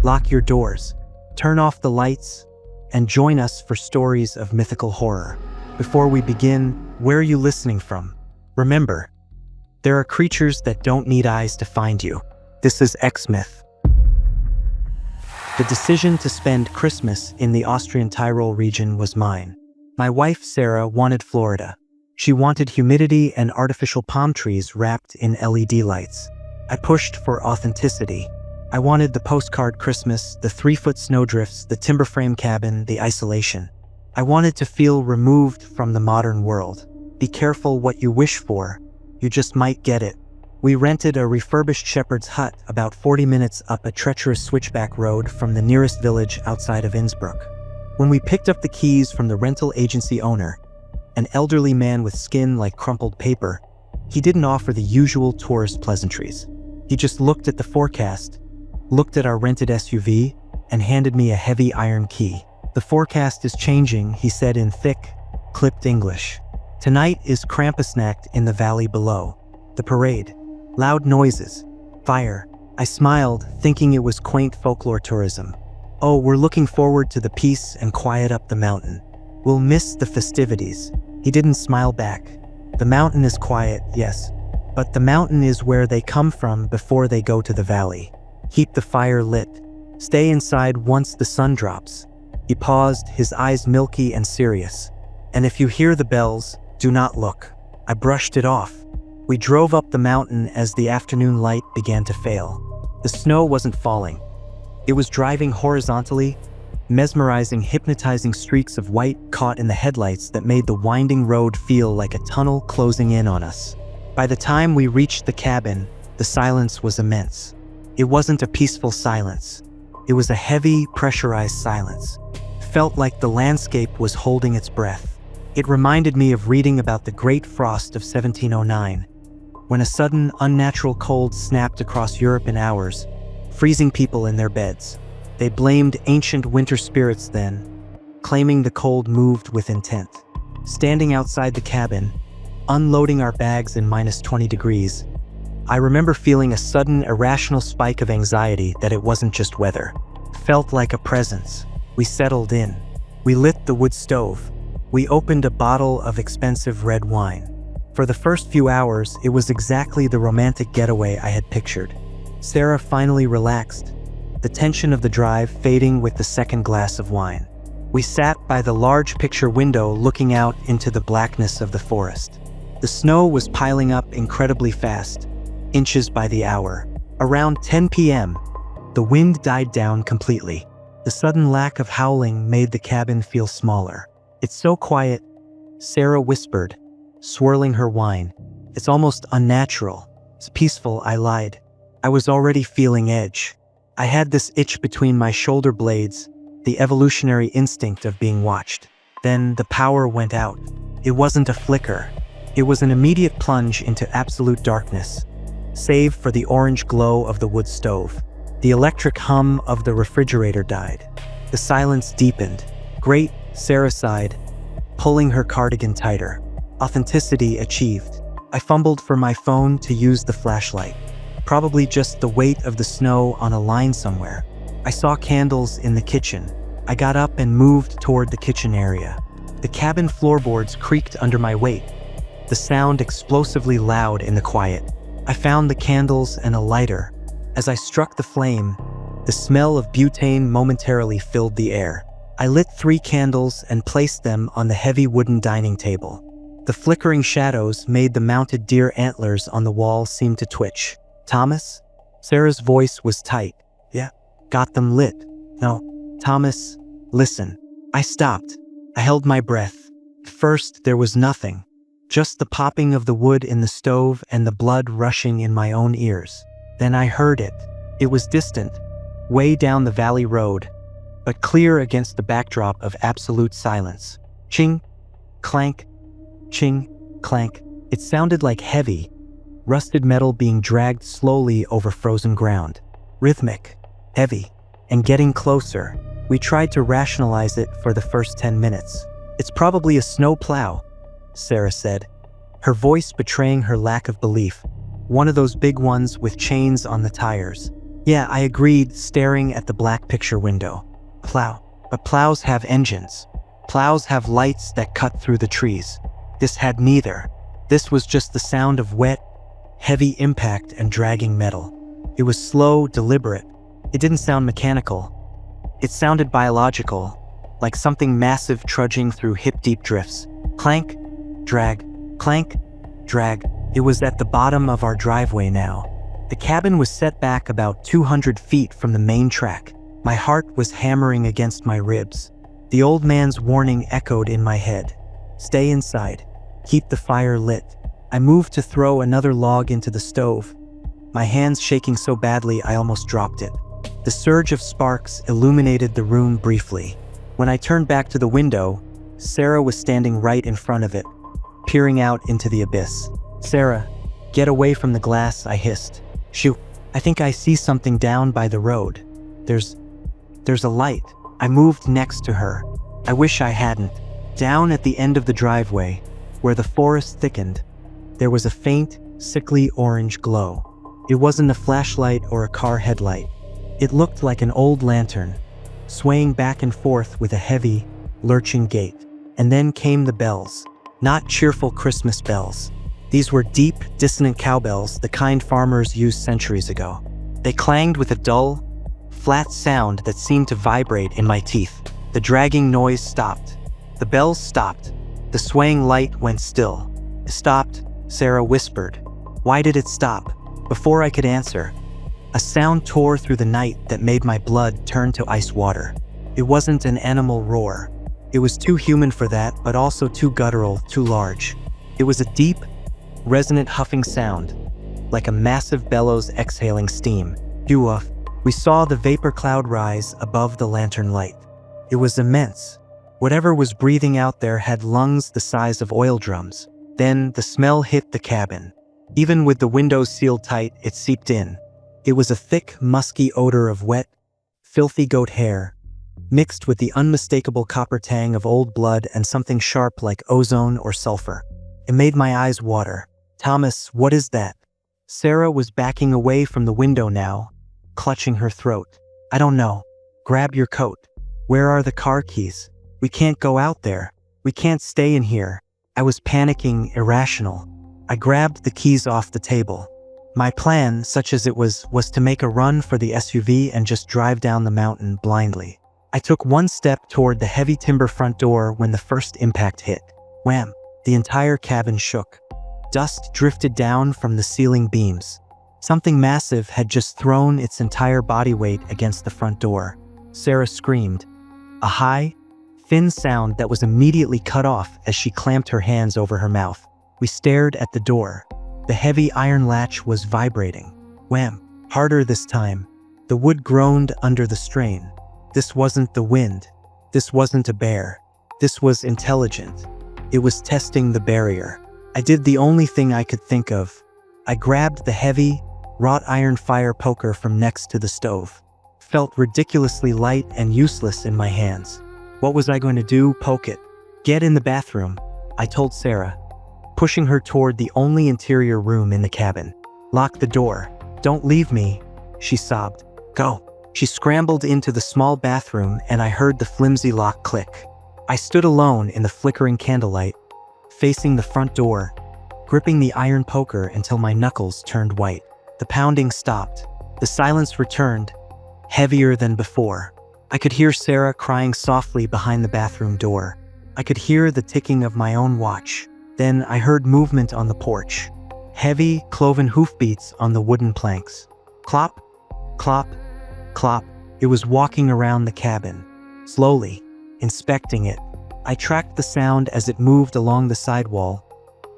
lock your doors, turn off the lights, and join us for stories of mythical horror. Before we begin, where are you listening from? Remember, there are creatures that don't need eyes to find you. This is ExMyth. The decision to spend Christmas in the Austrian Tyrol region was mine. My wife, Sarah, wanted Florida. She wanted humidity and artificial palm trees wrapped in LED lights. I pushed for authenticity. I wanted the postcard Christmas, the 3-foot snowdrifts, the timber frame cabin, the isolation. I wanted to feel removed from the modern world. Be careful what you wish for. You just might get it. We rented a refurbished shepherd's hut about 40 minutes up a treacherous switchback road from the nearest village outside of Innsbruck. When we picked up the keys from the rental agency owner, an elderly man with skin like crumpled paper, he didn't offer the usual tourist pleasantries. He just looked at the forecast, looked at our rented SUV, and handed me a heavy iron key. "The forecast is changing," he said in thick, clipped English. "Tonight is Krampusnacht in the valley below. The parade. Loud noises. Fire." I smiled, thinking it was quaint folklore tourism. "Oh, we're looking forward to the peace and quiet up the mountain. We'll miss the festivities." He didn't smile back. "The mountain is quiet, yes, but the mountain is where they come from before they go to the valley. Keep the fire lit. Stay inside once the sun drops." He paused, his eyes milky and serious. "And if you hear the bells, do not look." I brushed it off. We drove up the mountain as the afternoon light began to fail. The snow wasn't falling. It was driving horizontally, mesmerizing, hypnotizing streaks of white caught in the headlights that made the winding road feel like a tunnel closing in on us. By the time we reached the cabin, the silence was immense. It wasn't a peaceful silence. It was a heavy, pressurized silence. It felt like the landscape was holding its breath. It reminded me of reading about the Great Frost of 1709, when a sudden, unnatural cold snapped across Europe in hours, freezing people in their beds. They blamed ancient winter spirits then, claiming the cold moved with intent. Standing outside the cabin, unloading our bags in -20 degrees, I remember feeling a sudden, irrational spike of anxiety that it wasn't just weather. It felt like a presence. We settled in. We lit the wood stove. We opened a bottle of expensive red wine. For the first few hours, it was exactly the romantic getaway I had pictured. Sarah finally relaxed, the tension of the drive fading with the second glass of wine. We sat by the large picture window looking out into the blackness of the forest. The snow was piling up incredibly fast, inches by the hour. Around 10 p.m., the wind died down completely. The sudden lack of howling made the cabin feel smaller. "It's so quiet," Sarah whispered, swirling her wine. "It's almost unnatural." "It's peaceful," I lied. I was already feeling edge. I had this itch between my shoulder blades, the evolutionary instinct of being watched. Then the power went out. It wasn't a flicker. It was an immediate plunge into absolute darkness, save for the orange glow of the wood stove. The electric hum of the refrigerator died. The silence deepened. "Great," Sarah sighed, pulling her cardigan tighter. Authenticity achieved. I fumbled for my phone to use the flashlight. Probably just the weight of the snow on a line somewhere. I saw candles in the kitchen. I got up and moved toward the kitchen area. The cabin floorboards creaked under my weight, the sound explosively loud in the quiet. I found the candles and a lighter. As I struck the flame, the smell of butane momentarily filled the air. I lit 3 candles and placed them on the heavy wooden dining table. The flickering shadows made the mounted deer antlers on the wall seem to twitch. "Thomas?" Sarah's voice was tight. "Yeah." "Got them lit?" "No." "Thomas, listen." I stopped. I held my breath. First, there was nothing. Just the popping of the wood in the stove and the blood rushing in my own ears. Then I heard it. It was distant, way down the valley road, but clear against the backdrop of absolute silence. Ching, clank, ching, clank. It sounded like heavy, rusted metal being dragged slowly over frozen ground. Rhythmic, heavy, and getting closer. We tried to rationalize it for the first 10 minutes. "It's probably a snow plow," Sarah said, her voice betraying her lack of belief. "One of those big ones with chains on the tires." Yeah, I agreed, staring at the black picture window. Plow. But plows have engines. Plows have lights that cut through the trees. This had neither. This was just the sound of wet, heavy impact and dragging metal. It was slow, deliberate. It didn't sound mechanical. It sounded biological, like something massive trudging through hip-deep drifts. Clank, drag, clank, drag. It was at the bottom of our driveway now. The cabin was set back about 200 feet from the main track. My heart was hammering against my ribs. The old man's warning echoed in my head. Stay inside. Keep the fire lit. I moved to throw another log into the stove, my hands shaking so badly I almost dropped it. The surge of sparks illuminated the room briefly. When I turned back to the window, Sarah was standing right in front of it, peering out into the abyss. "Sarah, get away from the glass," I hissed. "Shoo, I think I see something down by the road. There's a light." I moved next to her. I wish I hadn't. Down at the end of the driveway, where the forest thickened, there was a faint, sickly orange glow. It wasn't a flashlight or a car headlight. It looked like an old lantern, swaying back and forth with a heavy, lurching gait. And then came the bells. Not cheerful Christmas bells. These were deep, dissonant cowbells, the kind farmers used centuries ago. They clanged with a dull, flat sound that seemed to vibrate in my teeth. The dragging noise stopped. The bells stopped. The swaying light went still. "It stopped," Sarah whispered. "Why did it stop?" Before I could answer, a sound tore through the night that made my blood turn to ice water. It wasn't an animal roar. It was too human for that, but also too guttural, too large. It was a deep, resonant huffing sound, like a massive bellows exhaling steam. We saw the vapor cloud rise above the lantern light. It was immense. Whatever was breathing out there had lungs the size of oil drums. Then the smell hit the cabin. Even with the windows sealed tight, it seeped in. It was a thick, musky odor of wet, filthy goat hair, mixed with the unmistakable copper tang of old blood and something sharp like ozone or sulfur. It made my eyes water. "Thomas, what is that?" Sarah was backing away from the window now, clutching her throat. "I don't know. Grab your coat. Where are the car keys? We can't go out there. We can't stay in here." I was panicking, irrational. I grabbed the keys off the table. My plan, such as it was to make a run for the SUV and just drive down the mountain blindly. I took one step toward the heavy timber front door when the first impact hit. Wham! The entire cabin shook. Dust drifted down from the ceiling beams. Something massive had just thrown its entire body weight against the front door. Sarah screamed. A high, thin sound that was immediately cut off as she clamped her hands over her mouth. We stared at the door. The heavy iron latch was vibrating. Wham! Harder this time. The wood groaned under the strain. This wasn't the wind. This wasn't a bear. This was intelligent. It was testing the barrier. I did the only thing I could think of. I grabbed the heavy, wrought iron fire poker from next to the stove. Felt ridiculously light and useless in my hands. What was I going to do? Poke it. "Get in the bathroom," I told Sarah, pushing her toward the only interior room in the cabin. "Lock the door. Don't leave me," she sobbed. "Go." She scrambled into the small bathroom and I heard the flimsy lock click. I stood alone in the flickering candlelight, facing the front door, gripping the iron poker until my knuckles turned white. The pounding stopped. The silence returned, heavier than before. I could hear Sarah crying softly behind the bathroom door. I could hear the ticking of my own watch. Then I heard movement on the porch. Heavy, cloven hoofbeats on the wooden planks. Clop, clop, clop. It was walking around the cabin, slowly, inspecting it. I tracked the sound as it moved along the sidewall,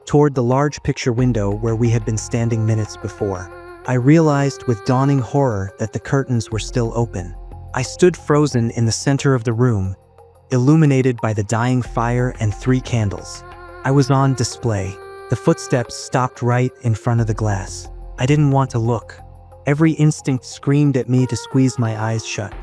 toward the large picture window where we had been standing minutes before. I realized with dawning horror that the curtains were still open. I stood frozen in the center of the room, illuminated by the dying fire and 3 candles. I was on display. The footsteps stopped right in front of the glass. I didn't want to look. Every instinct screamed at me to squeeze my eyes shut,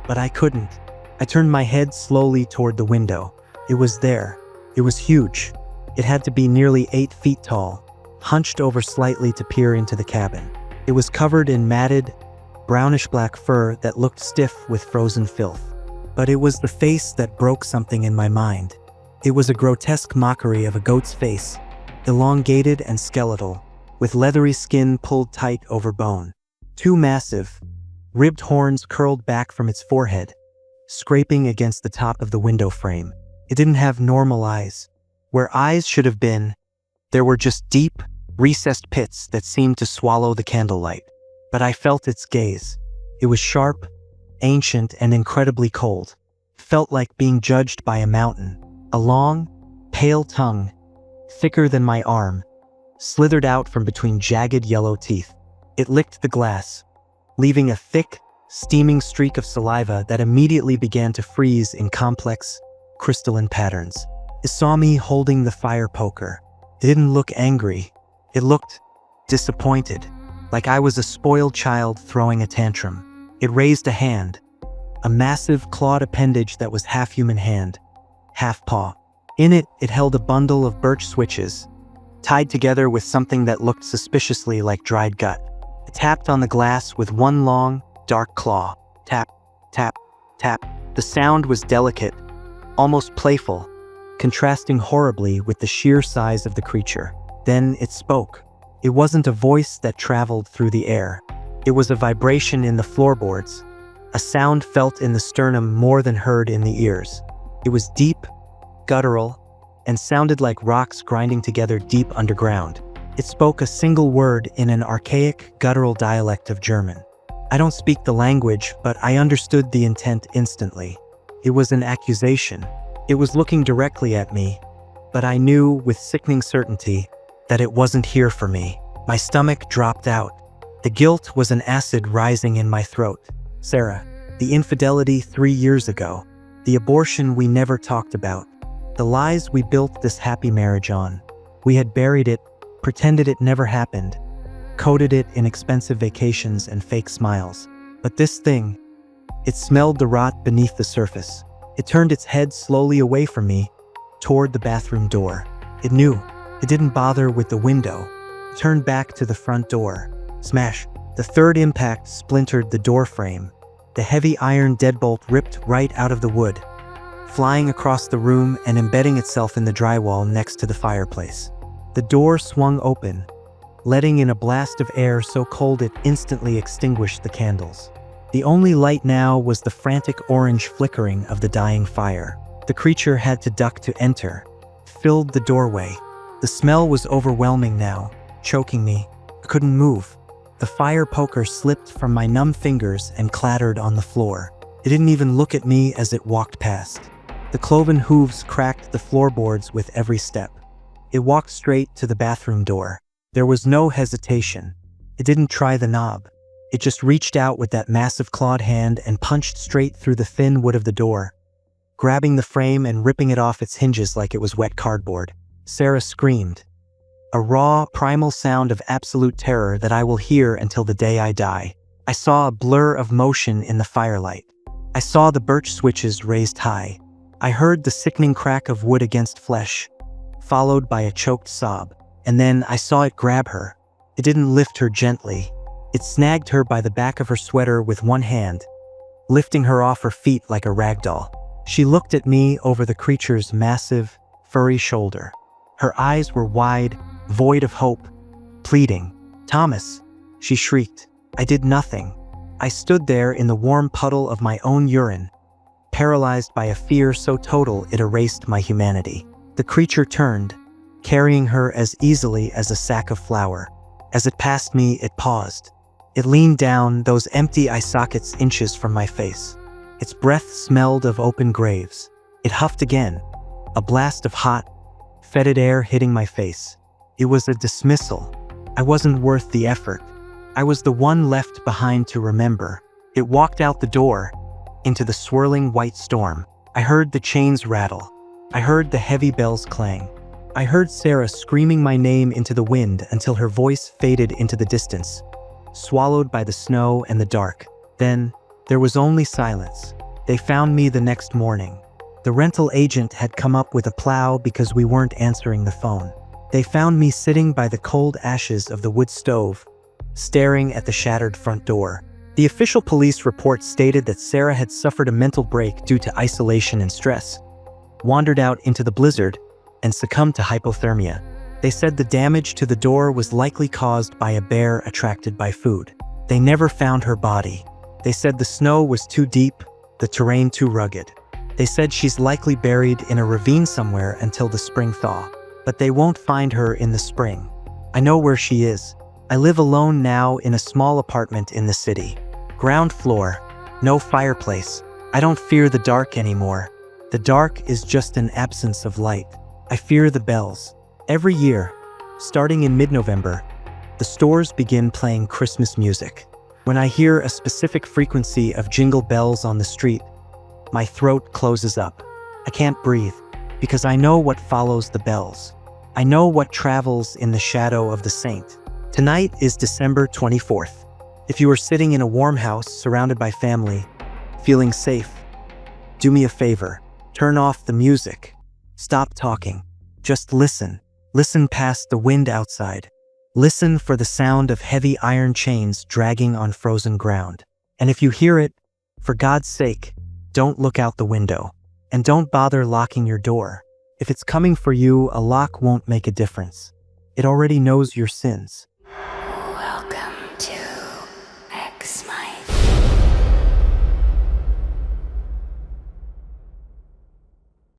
but I couldn't. I turned my head slowly toward the window. It was there. It was huge. It had to be nearly 8 feet tall, hunched over slightly to peer into the cabin. It was covered in matted, brownish-black fur that looked stiff with frozen filth. But it was the face that broke something in my mind. It was a grotesque mockery of a goat's face, elongated and skeletal, with leathery skin pulled tight over bone. Two massive, ribbed horns curled back from its forehead, scraping against the top of the window frame. It didn't have normal eyes. Where eyes should have been, there were just deep, recessed pits that seemed to swallow the candlelight. But I felt its gaze. It was sharp, ancient, and incredibly cold. It felt like being judged by a mountain. A long, pale tongue, thicker than my arm, slithered out from between jagged yellow teeth. It licked the glass, leaving a thick, steaming streak of saliva that immediately began to freeze in complex, crystalline patterns. It saw me holding the fire poker. It didn't look angry. It looked disappointed, like I was a spoiled child throwing a tantrum. It raised a hand, a massive clawed appendage that was half human hand, half paw. In it, it held a bundle of birch switches, tied together with something that looked suspiciously like dried gut. It tapped on the glass with one long, dark claw. Tap, tap, tap. The sound was delicate, almost playful, contrasting horribly with the sheer size of the creature. Then it spoke. It wasn't a voice that traveled through the air. It was a vibration in the floorboards, a sound felt in the sternum more than heard in the ears. It was deep, guttural, and sounded like rocks grinding together deep underground. It spoke a single word in an archaic, guttural dialect of German. I don't speak the language, but I understood the intent instantly. It was an accusation. It was looking directly at me, but I knew with sickening certainty that it wasn't here for me. My stomach dropped out. The guilt was an acid rising in my throat. Sarah, the infidelity 3 years ago, the abortion we never talked about, the lies we built this happy marriage on. We had buried it, pretended it never happened, coated it in expensive vacations and fake smiles. But this thing, it smelled the rot beneath the surface. It turned its head slowly away from me, toward the bathroom door. It knew. It didn't bother with the window. It turned back to the front door. Smash. The third impact splintered the door frame. The heavy iron deadbolt ripped right out of the wood, flying across the room and embedding itself in the drywall next to the fireplace. The door swung open, letting in a blast of air so cold it instantly extinguished the candles. The only light now was the frantic orange flickering of the dying fire. The creature had to duck to enter, filled the doorway. The smell was overwhelming now, choking me. I couldn't move. The fire poker slipped from my numb fingers and clattered on the floor. It didn't even look at me as it walked past. The cloven hooves cracked the floorboards with every step. It walked straight to the bathroom door. There was no hesitation. It didn't try the knob. It just reached out with that massive clawed hand and punched straight through the thin wood of the door, grabbing the frame and ripping it off its hinges like it was wet cardboard. Sarah screamed, a raw, primal sound of absolute terror that I will hear until the day I die. I saw a blur of motion in the firelight. I saw the birch switches raised high. I heard the sickening crack of wood against flesh, followed by a choked sob. And then I saw it grab her. It didn't lift her gently. It snagged her by the back of her sweater with one hand, lifting her off her feet like a rag doll. She looked at me over the creature's massive, furry shoulder. Her eyes were wide, void of hope, pleading. "Thomas," she shrieked. I did nothing. I stood there in the warm puddle of my own urine, paralyzed by a fear so total it erased my humanity. The creature turned, carrying her as easily as a sack of flour. As it passed me, it paused. It leaned down, those empty eye sockets inches from my face. Its breath smelled of open graves. It huffed again, a blast of hot, fetid air hitting my face. It was a dismissal. I wasn't worth the effort. I was the one left behind to remember. It walked out the door, into the swirling white storm. I heard the chains rattle. I heard the heavy bells clang. I heard Sarah screaming my name into the wind until her voice faded into the distance, swallowed by the snow and the dark. Then, there was only silence. They found me the next morning. The rental agent had come up with a plow because we weren't answering the phone. They found me sitting by the cold ashes of the wood stove, staring at the shattered front door. The official police report stated that Sarah had suffered a mental break due to isolation and stress, wandered out into the blizzard, and succumbed to hypothermia. They said the damage to the door was likely caused by a bear attracted by food. They never found her body. They said the snow was too deep, the terrain too rugged. They said she's likely buried in a ravine somewhere until the spring thaw. But they won't find her in the spring. I know where she is. I live alone now in a small apartment in the city. Ground floor, no fireplace. I don't fear the dark anymore. The dark is just an absence of light. I fear the bells. Every year, starting in mid-November, the stores begin playing Christmas music. When I hear a specific frequency of jingle bells on the street, my throat closes up. I can't breathe because I know what follows the bells. I know what travels in the shadow of the saint. Tonight is December 24th. If you are sitting in a warm house surrounded by family, feeling safe, do me a favor. Turn off the music. Stop talking. Just listen. Listen past the wind outside. Listen for the sound of heavy iron chains dragging on frozen ground. And if you hear it, for God's sake, don't look out the window. And don't bother locking your door. If it's coming for you, a lock won't make a difference. It already knows your sins. Welcome to ExMyth.